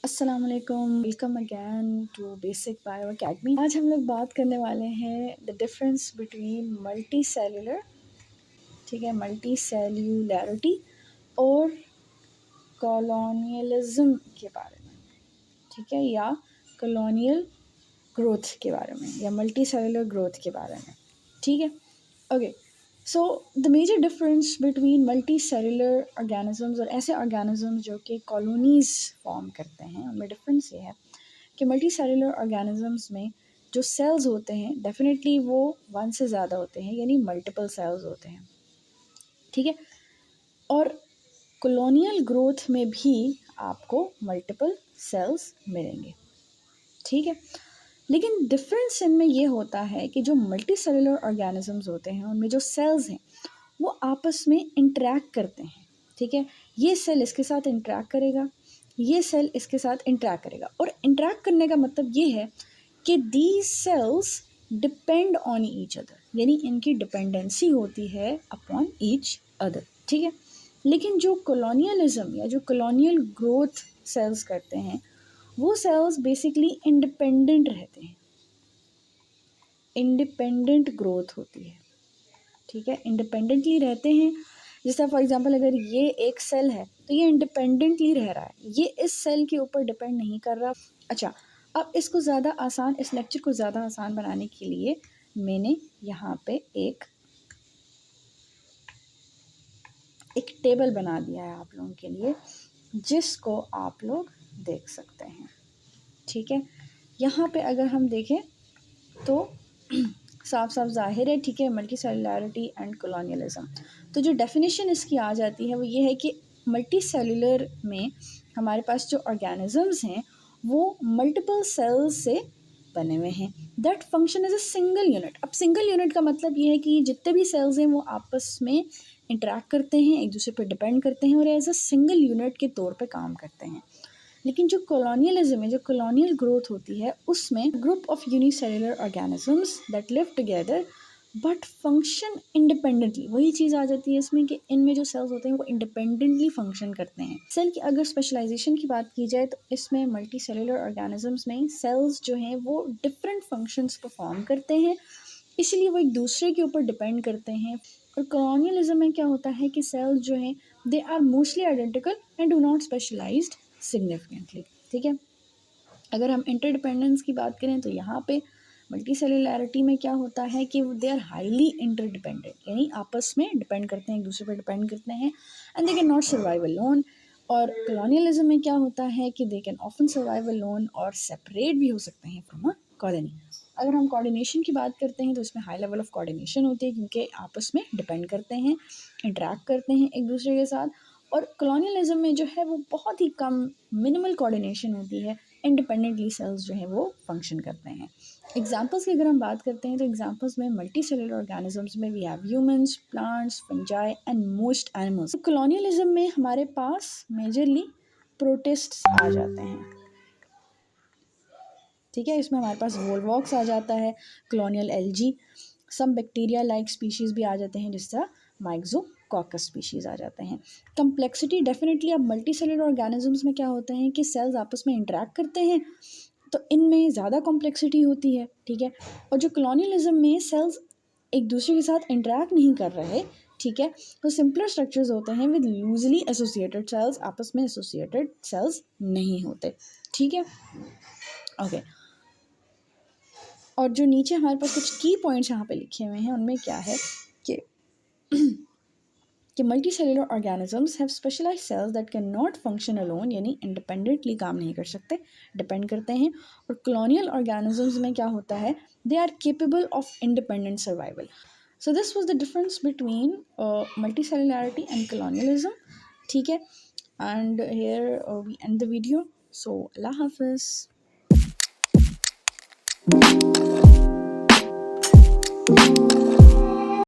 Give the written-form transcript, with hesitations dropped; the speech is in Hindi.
अस्सलाम वालेकुम, welcome again to basic bio academy. आज हम लोग बात करने वाले हैं the difference between multi cellular, ठीक है, मल्टी सेल्यूलैरिटी और कॉलोनियलिज्म के बारे में, ठीक है, या कॉलोनियल ग्रोथ के बारे में, या मल्टी सेलुलर ग्रोथ के बारे में, ठीक है। Okay, so the major difference between multi cellular organisms और ऐसे ऑर्गेनिजम्स जो कि कॉलोनीज़ फॉर्म करते हैं, उनमें डिफरेंस ये है कि मल्टी सेलुलर ऑर्गेनिजम्स में जो सेल्स होते हैं डेफिनेटली वो वन से ज़्यादा होते हैं, यानी मल्टीपल सेल्स होते हैं, ठीक है। और कॉलोनियल ग्रोथ में भी आपको मल्टीपल सेल्स मिलेंगे, ठीक है। लेकिन डिफरेंस इनमें ये होता है कि जो मल्टी सेलुलर ऑर्गेनिजम्स होते हैं उनमें जो सेल्स हैं वो आपस में इंटरेक्ट करते हैं, ठीक है। ये सेल इसके साथ इंटरेक्ट करेगा, ये सेल इसके साथ इंटरेक्ट करेगा, और इंटरेक्ट करने का मतलब ये है कि these cells depend on each other, यानी इनकी डिपेंडेंसी होती है अपॉन ईच अदर, ठीक है। लेकिन जो कॉलोनियलिज्म या जो कॉलोनियल ग्रोथ सेल्स करते हैं वो सेल्स बेसिकली इंडिपेंडेंट रहते हैं, इंडिपेंडेंट ग्रोथ होती है, ठीक है, इंडिपेंडेंटली रहते हैं। जैसे फॉर एग्जांपल अगर ये एक सेल है तो ये इंडिपेंडेंटली रह रहा है, ये इस सेल के ऊपर डिपेंड नहीं कर रहा। अच्छा, अब इसको ज़्यादा आसान, इस लेक्चर को ज़्यादा आसान बनाने के लिए मैंने यहाँ पे एक टेबल बना दिया है आप लोगों के लिए, जिसको आप लोग देख सकते हैं, ठीक है। यहाँ पे अगर हम देखें तो साफ साफ जाहिर है, ठीक है, मल्टी सेलुलैरिटी एंड कॉलोनियलिज्म। तो जो डेफिनेशन इसकी आ जाती है वो ये है कि मल्टी सेलुलर में हमारे पास जो ऑर्गेनिजम्स हैं वो मल्टीपल सेल्स से बने हुए हैं, that function as a single unit. अब सिंगल यूनिट का मतलब ये है कि जितने भी सेल्स हैं वो आपस में इंटरेक्ट करते हैं, एक दूसरे पर डिपेंड करते हैं और एज अ सिंगल यूनिट के तौर पे काम करते हैं। लेकिन जो कॉलोनियलिज्म है, जो कॉलोनियल ग्रोथ होती है, उसमें group of unicellular organisms that live together but function independently. वही चीज़ आ जाती है इसमें कि इनमें जो सेल्स होते हैं वो इंडिपेंडेंटली फंक्शन करते हैं। सेल की अगर स्पेशलाइजेशन की बात की जाए तो इसमें मल्टी सेलुलर ऑर्गेनिजम्स में सेल्स जो हैं वो डिफरेंट फंक्शंस परफॉर्म करते हैं, इसलिए वो एक दूसरे के ऊपर डिपेंड करते हैं। और कॉलोनियलिज्म में क्या होता है कि सेल्स जो हैं they are mostly identical and do not specialized significantly, ठीक है। अगर हम इंटरडिपेंडेंस की बात करें तो यहाँ पे मल्टी सेलुलैरिटी में क्या होता है कि दे आर हाईली इंटरडिपेंडेंट, यानी आपस में डिपेंड करते हैं, एक दूसरे पर डिपेंड करते हैं, and they can not survive alone. और कॉलोनियलिज्म में क्या होता है कि they can often survive alone और सेपरेट भी हो सकते हैं फ्रॉम अ कॉलोनी। अगर हम कोऑर्डिनेशन की बात करते हैं तो इसमें हाई लेवल ऑफ कोऑर्डिनेशन होती है क्योंकि आपस में डिपेंड करते हैं, इंटरेक्ट करते हैं एक दूसरे के साथ। और कॉलोनियलिज्म में जो है वो बहुत ही कम मिनिमल कोऑर्डिनेशन होती है, इंडिपेंडेंटली सेल्स जो हैं वो फंक्शन करते हैं। एग्जांपल्स की अगर हम बात करते हैं तो एग्जांपल्स में मल्टी सेलुलर ऑर्गेनिजम्स में we have humans, plants, fungi and most animals. Colonialism में हमारे पास मेजरली प्रोटिस्ट्स आ जाते हैं, ठीक है, इसमें हमारे पास वोल्वॉक्स आ जाता है, colonial algae, some bacteria like species भी आ जाते हैं, जिस तरह माइक्सोकॉकस स्पीशीज़ आ जाते हैं। कम्प्लेक्सिटी डेफिनेटली, अब मल्टी सेलुलर ऑर्गेनिजम्स में क्या होता है कि सेल्स आपस में इंटरेक्ट करते हैं तो इनमें ज़्यादा कॉम्प्लेक्सिटी होती है, ठीक है। और जो कॉलोनियलिज्म में सेल्स एक दूसरे के साथ इंटरेक्ट नहीं कर रहे, ठीक है, तो सिंपलर स्ट्रक्चर्स होते हैं विद लूजली एसोसिएटेड सेल्स, आपस में एसोसिएटेड सेल्स नहीं होते, ठीक है। ओके, और जो नीचे हमारे पास कुछ की पॉइंट्स यहाँ पे लिखे हुए हैं उनमें क्या है कि multi cellular organisms have specialized cells that can not function alone, यानी इंडिपेंडेंटली काम नहीं कर सकते, डिपेंड करते हैं। और कॉलोनियल ऑर्गेनिजम्स में क्या होता है, they are capable of independent survival. So this was the difference between multicellularity and colonialism, ठीक है। And here we end the video. So अल्लाह हाफिज़।